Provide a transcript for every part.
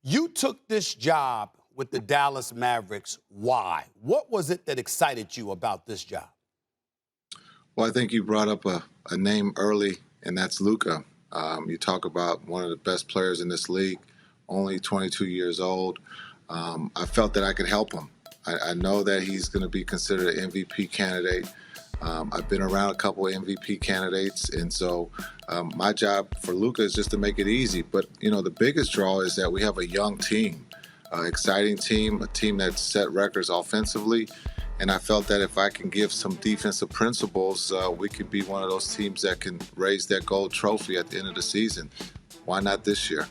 You took this job with the Dallas Mavericks. Why? What was it that excited you about this job? Well, I think you brought up a name early, and that's Luka. You talk about one of the best players in this league, only 22 years old. I felt that I could help him. I know that he's going to be considered an MVP candidate. I've been around a couple of MVP candidates, and so my job for Luka is just to make it easy. But, the biggest draw is that we have a young team, exciting team, a team that set records offensively. And I felt that if I can give some defensive principles, we could be one of those teams that can raise that gold trophy at the end of the season. Why not this year?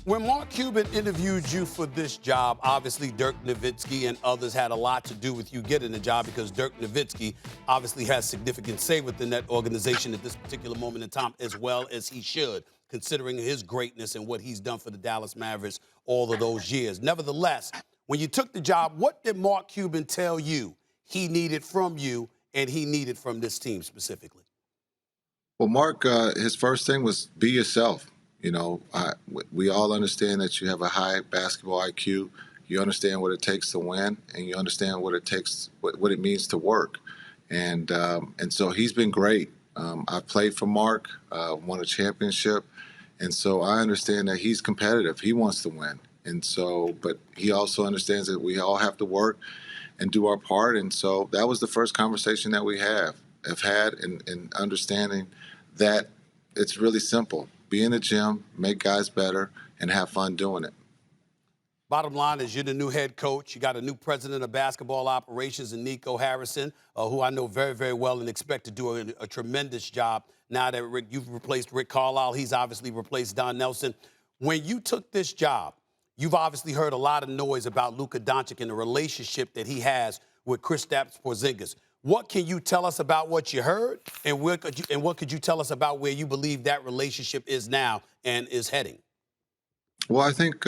When Mark Cuban interviewed you for this job, obviously Dirk Nowitzki and others had a lot to do with you getting the job because Dirk Nowitzki obviously has significant say within that organization at this particular moment in time, as well as he should, considering his greatness and what he's done for the Dallas Mavericks all of those years. Nevertheless, when you took the job, what did Mark Cuban tell you he needed from you and he needed from this team specifically? Well, Mark, his first thing was be yourself. We all understand that you have a high basketball IQ. You understand what it takes to win, and you understand what it takes, what it means to work. And so he's been great. I've played for Mark, won a championship, and so I understand that he's competitive. He wants to win, and so, but he also understands that we all have to work and do our part. And so that was the first conversation that we have had, in understanding that it's really simple. Be in the gym, make guys better, and have fun doing it. Bottom line is you're the new head coach. You got a new president of basketball operations in Nico Harrison, who I know very, very well and expect to do a tremendous job now that you've replaced Rick Carlisle. He's obviously replaced Don Nelson. When you took this job, you've obviously heard a lot of noise about Luka Doncic and the relationship that he has with Kristaps Porzingis. What can you tell us about what you heard, and what could you tell us about where you believe that relationship is now and is heading? Well, I think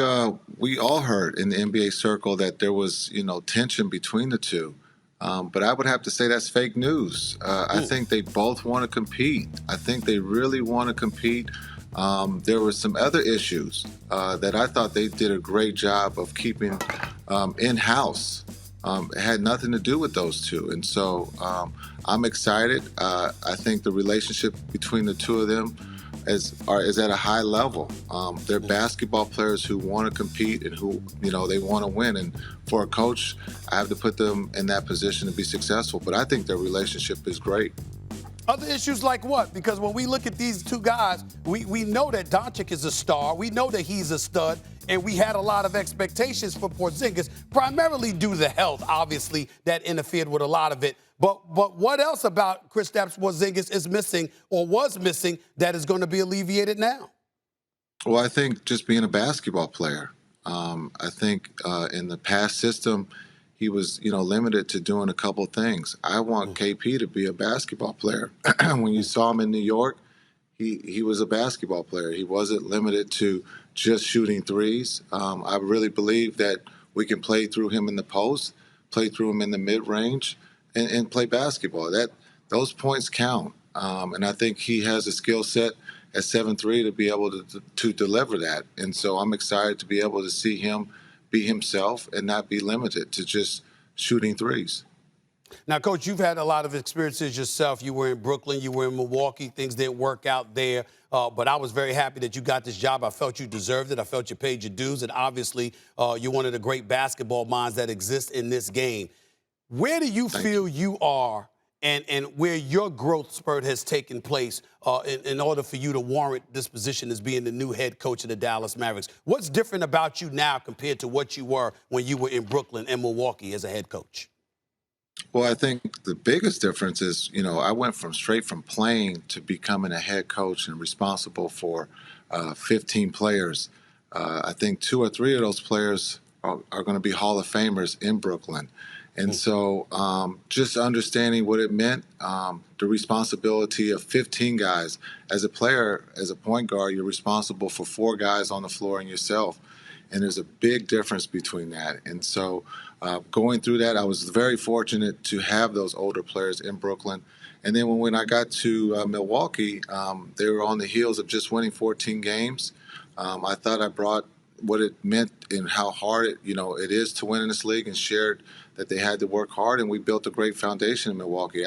we all heard in the NBA circle that there was, tension between the two. But I would have to say that's fake news. I think they both want to compete. I think they really want to compete. There were some other issues that I thought they did a great job of keeping in-house. It had nothing to do with those two. And so I'm excited. I think the relationship between the two of them is at a high level. They're basketball players who want to compete and who, they want to win. And for a coach, I have to put them in that position to be successful. But I think their relationship is great. Other issues like what? Because when we look at these two guys, we know that Doncic is a star. We know that he's a stud. And we had a lot of expectations for Porzingis, primarily due to the health, obviously, that interfered with a lot of it. But what else about Kristaps Porzingis is missing or was missing that is going to be alleviated now? Well, I think just being a basketball player. I think in the past system, he was, limited to doing a couple things. I want KP to be a basketball player. When you saw him in New York, he was a basketball player. He wasn't limited to just shooting threes. I really believe that we can play through him in the post, play through him in the mid-range, and play basketball. Those points count. And I think he has a skill set at 7'3" to be able to deliver that. And so I'm excited to be able to see him be himself and not be limited to just shooting threes. Now, Coach, you've had a lot of experiences yourself. You were in Brooklyn, you were in Milwaukee. Things didn't work out there. But I was very happy that you got this job. I felt you deserved it. I felt you paid your dues. And obviously, you're one of the great basketball minds that exist in this game. Where do you feel you are and where your growth spurt has taken place in order for you to warrant this position as being the new head coach of the Dallas Mavericks? What's different about you now compared to what you were when you were in Brooklyn and Milwaukee as a head coach? Well, I think the biggest difference is, I went straight from playing to becoming a head coach and responsible for 15 players. I think 2 or 3 of those players are going to be Hall of Famers in Brooklyn. And so just understanding what it meant, the responsibility of 15 guys. As a player, as a point guard, you're responsible for 4 guys on the floor and yourself. And there's a big difference between that. And so going through that, I was very fortunate to have those older players in Brooklyn. And then when I got to Milwaukee, they were on the heels of just winning 14 games. I thought I brought what it meant and how hard it is to win in this league, and shared that they had to work hard, and we built a great foundation in Milwaukee.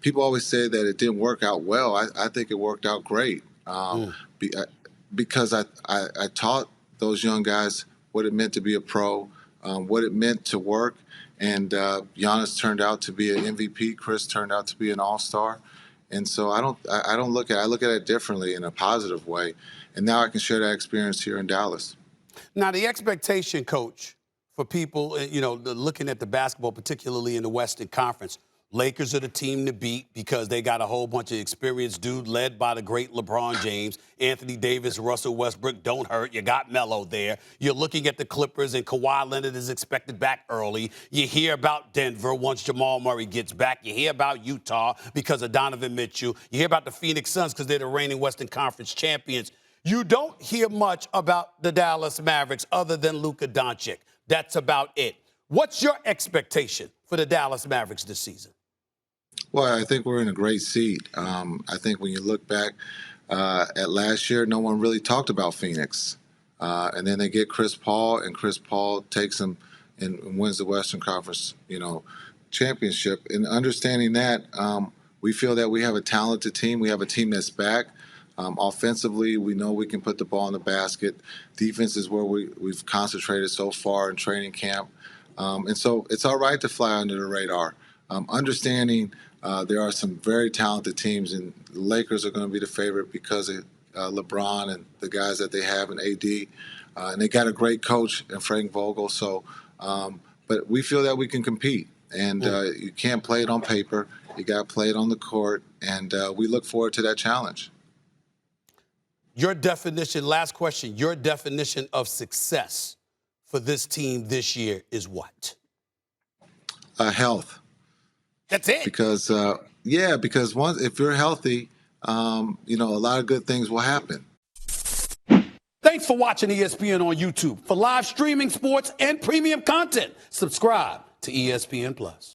People always say that it didn't work out well. I think it worked out great, because I taught those young guys what it meant to be a pro, what it meant to work, and Giannis turned out to be an MVP. Chris turned out to be an All-Star. And so I look at it differently in a positive way. And now I can share that experience here in Dallas. Now, the expectation, Coach, for people, looking at the basketball, particularly in the Western Conference, Lakers are the team to beat because they got a whole bunch of experienced dudes led by the great LeBron James. Anthony Davis, Russell Westbrook don't hurt. You got Melo there. You're looking at the Clippers, and Kawhi Leonard is expected back early. You hear about Denver once Jamal Murray gets back. You hear about Utah because of Donovan Mitchell. You hear about the Phoenix Suns because they're the reigning Western Conference champions. You don't hear much about the Dallas Mavericks other than Luka Doncic. That's about it. What's your expectation for the Dallas Mavericks this season? Well, I think we're in a great seat. I think when you look back at last year, no one really talked about Phoenix. And then they get Chris Paul, and Chris Paul takes them and wins the Western Conference, championship. And understanding that, we feel that we have a talented team. We have a team that's back. Offensively, we know we can put the ball in the basket. Defense is where we've concentrated so far in training camp. And so it's all right to fly under the radar. Understanding there are some very talented teams, and the Lakers are going to be the favorite because of LeBron and the guys that they have in AD. And they got a great coach in Frank Vogel. So, but we feel that we can compete. And you can't play it on paper. You got to play it on the court. And we look forward to that challenge. Your definition, last question, your definition of success for this team this year is what? Health. That's it. Because if you're healthy, a lot of good things will happen. Thanks for watching ESPN on YouTube. For live streaming sports and premium content, subscribe to ESPN Plus.